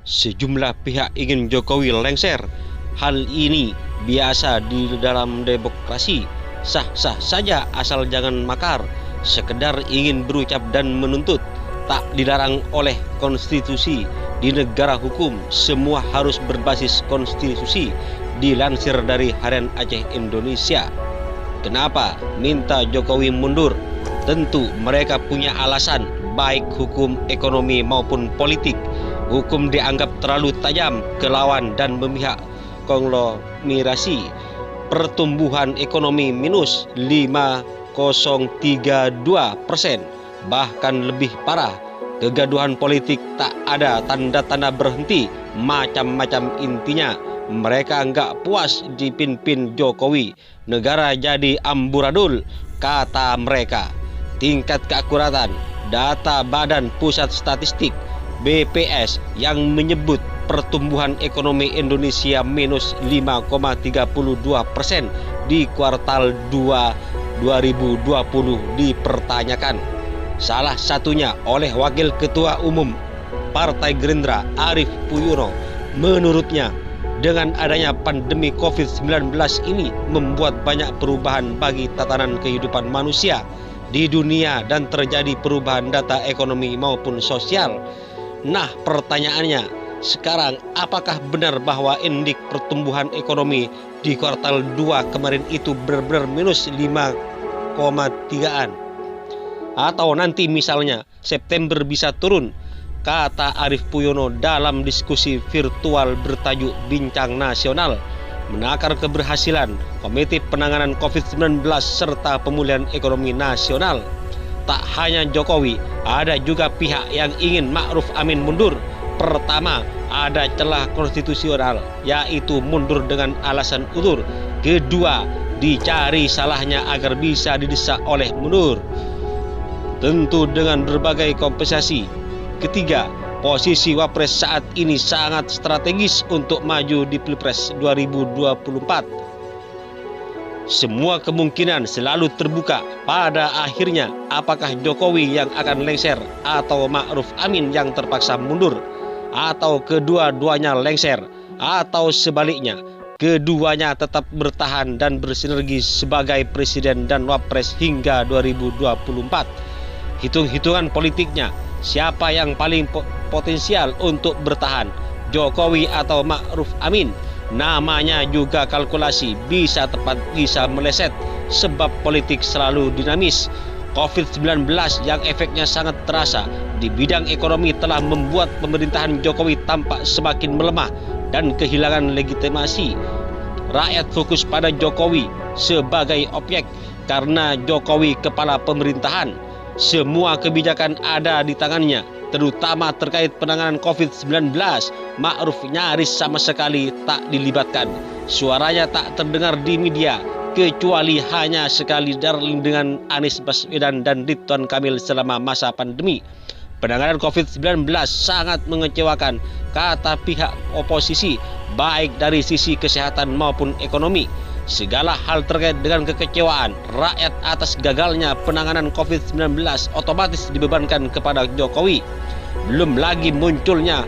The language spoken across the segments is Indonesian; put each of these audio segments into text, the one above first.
Sejumlah pihak ingin Jokowi lengser. Hal ini biasa di dalam demokrasi. Sah-sah saja asal jangan makar. Sekedar ingin berucap dan menuntut. Tak dilarang oleh konstitusi. Di negara hukum, semua harus berbasis konstitusi. Dilansir dari Harian Aceh Indonesia. Kenapa minta Jokowi mundur? Tentu mereka punya alasan, baik hukum, ekonomi maupun politik. Hukum dianggap terlalu tajam ke lawan dan memihak konglomerasi. Pertumbuhan ekonomi minus 5,032%, bahkan lebih parah. Kegaduhan politik tak ada tanda-tanda berhenti, macam-macam intinya. Mereka nggak puas dipimpin Jokowi. Negara jadi amburadul, kata mereka. Tingkat keakuratan data Badan Pusat Statistik BPS yang menyebut pertumbuhan ekonomi Indonesia minus 5,32% di kuartal 2 2020 dipertanyakan. Salah satunya oleh Wakil Ketua Umum Partai Gerindra Arief Puyono. Menurutnya, dengan adanya pandemi COVID-19 ini membuat banyak perubahan bagi tatanan kehidupan manusia di dunia dan terjadi perubahan data ekonomi maupun sosial. Nah, pertanyaannya sekarang, apakah benar bahwa indeks pertumbuhan ekonomi di kuartal 2 kemarin itu benar-benar minus 5,3-an? Atau nanti misalnya September bisa turun, kata Arief Puyono dalam diskusi virtual bertajuk Bincang Nasional, menakar keberhasilan Komite Penanganan COVID-19 serta Pemulihan Ekonomi Nasional. Tak hanya Jokowi, ada juga pihak yang ingin Ma'ruf Amin mundur. Pertama, ada celah konstitusional, yaitu mundur dengan alasan uzur. Kedua, dicari salahnya agar bisa didesak oleh mundur, tentu dengan berbagai kompensasi. Ketiga, posisi Wapres saat ini sangat strategis untuk maju di Pilpres 2024. Semua kemungkinan selalu terbuka. Pada akhirnya, apakah Jokowi yang akan lengser atau Ma'ruf Amin yang terpaksa mundur? Atau kedua-duanya lengser? Atau sebaliknya, keduanya tetap bertahan dan bersinergi sebagai presiden dan wapres hingga 2024? Hitung-hitungan politiknya, siapa yang paling potensial untuk bertahan? Jokowi atau Ma'ruf Amin? Namanya juga kalkulasi, bisa tepat bisa meleset, sebab politik selalu dinamis. COVID-19 yang efeknya sangat terasa di bidang ekonomi telah membuat pemerintahan Jokowi tampak semakin melemah dan kehilangan legitimasi. Rakyat fokus pada Jokowi sebagai objek karena Jokowi kepala pemerintahan. Semua kebijakan ada di tangannya, terutama terkait penanganan COVID-19. Ma'ruf nyaris sama sekali tak dilibatkan. Suaranya tak terdengar di media, kecuali hanya sekali dengan Anies Baswedan dan Ridwan Kamil selama masa pandemi. Penanganan COVID-19 sangat mengecewakan, kata pihak oposisi, baik dari sisi kesehatan maupun ekonomi. Segala hal terkait dengan kekecewaan rakyat atas gagalnya penanganan COVID-19 otomatis dibebankan kepada Jokowi. Belum lagi munculnya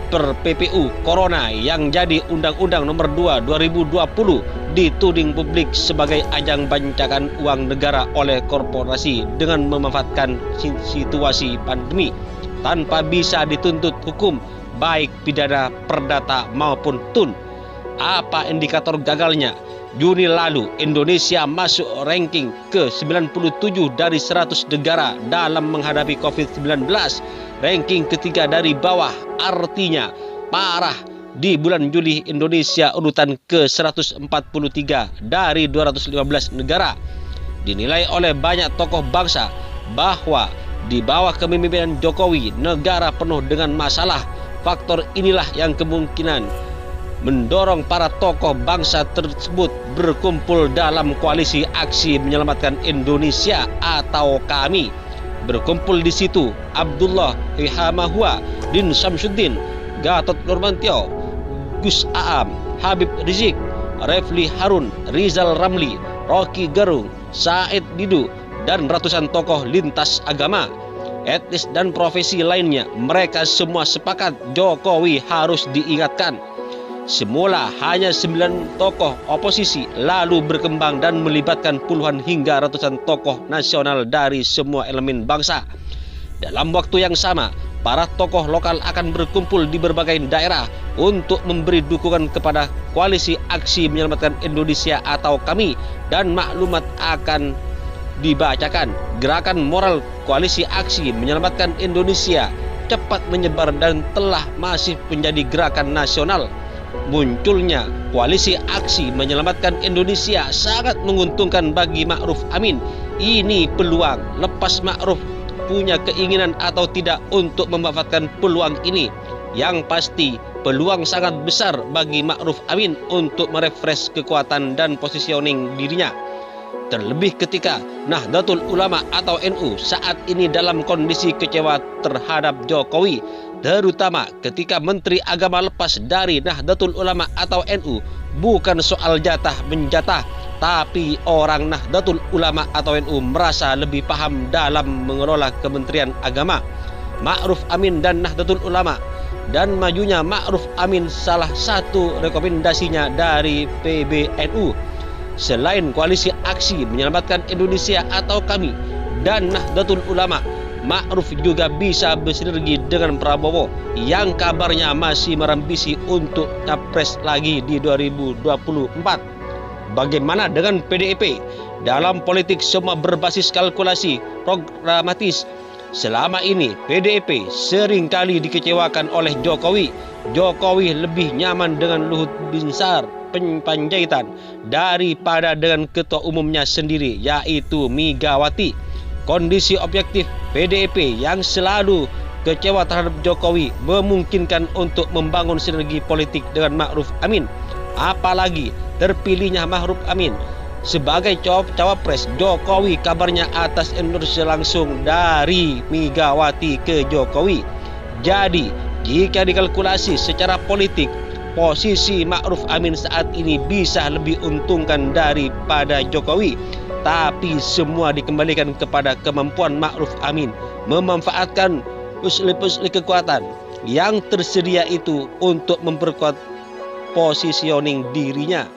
PPU Corona yang jadi Undang-Undang Nomor 2 2020 dituding publik sebagai ajang bancakan uang negara oleh korporasi dengan memanfaatkan situasi pandemi tanpa bisa dituntut hukum baik pidana, perdata maupun tun. Apa indikator gagalnya? Juni lalu Indonesia masuk ranking ke-97 dari 100 negara dalam menghadapi COVID-19. Ranking ketiga dari bawah, artinya parah. Di bulan Juli Indonesia urutan ke-143 dari 215 negara. Dinilai oleh banyak tokoh bangsa bahwa di bawah kepemimpinan Jokowi negara penuh dengan masalah. Faktor inilah yang kemungkinan mendorong para tokoh bangsa tersebut berkumpul dalam koalisi aksi menyelamatkan Indonesia atau KAMI. Berkumpul di situ Abdullah Hihamahua, Din Samsuddin, Gatot Nurmantio, Gus Aam, Habib Rizik, Refli Harun, Rizal Ramli, Rocky Gerung, Said Didu, dan ratusan tokoh lintas agama. etnis dan profesi lainnya, mereka semua sepakat Jokowi harus diingatkan. Semula hanya 9 tokoh oposisi, lalu berkembang dan melibatkan puluhan hingga ratusan tokoh nasional dari semua elemen bangsa. Dalam waktu yang sama, para tokoh lokal akan berkumpul di berbagai daerah untuk memberi dukungan kepada koalisi aksi menyelamatkan Indonesia atau kami, dan maklumat akan dibacakan. Gerakan moral koalisi aksi menyelamatkan Indonesia cepat menyebar dan telah masif menjadi gerakan nasional. Munculnya koalisi aksi menyelamatkan Indonesia sangat menguntungkan bagi Ma'ruf Amin. Ini peluang, lepas Ma'ruf punya keinginan atau tidak untuk memanfaatkan peluang ini. Yang pasti peluang sangat besar bagi Ma'ruf Amin untuk merefresh kekuatan dan positioning dirinya. Terlebih ketika Nahdlatul Ulama atau NU saat ini dalam kondisi kecewa terhadap Jokowi, terutama ketika Menteri Agama lepas dari Nahdlatul Ulama atau NU. Bukan soal jatah menjatah, tapi orang Nahdlatul Ulama atau NU merasa lebih paham dalam mengelola Kementerian Agama. Ma'ruf Amin dan Nahdlatul Ulama, dan majunya Ma'ruf Amin salah satu rekomendasinya dari PBNU. Selain koalisi aksi menyelamatkan Indonesia atau kami dan Nahdlatul Ulama, Ma'ruf juga bisa bersinergi dengan Prabowo yang kabarnya masih merambisi untuk capres lagi di 2024. Bagaimana dengan PDIP? Dalam politik semua berbasis kalkulasi programatis. Selama ini PDIP seringkali dikecewakan oleh Jokowi. Jokowi lebih nyaman dengan Luhut Binsar Panjaitan daripada dengan ketua umumnya sendiri, yaitu Megawati. Kondisi objektif PDIP yang selalu kecewa terhadap Jokowi memungkinkan untuk membangun sinergi politik dengan Ma'ruf Amin. Apalagi terpilihnya Ma'ruf Amin sebagai cawapres Jokowi, kabarnya atas endorse langsung dari Megawati ke Jokowi. Jadi jika dikalkulasi secara politik, posisi Ma'ruf Amin saat ini bisa lebih untungkan daripada Jokowi. Tapi semua dikembalikan kepada kemampuan Ma'ruf Amin memanfaatkan pusli-pusli kekuatan yang tersedia itu untuk memperkuat positioning dirinya.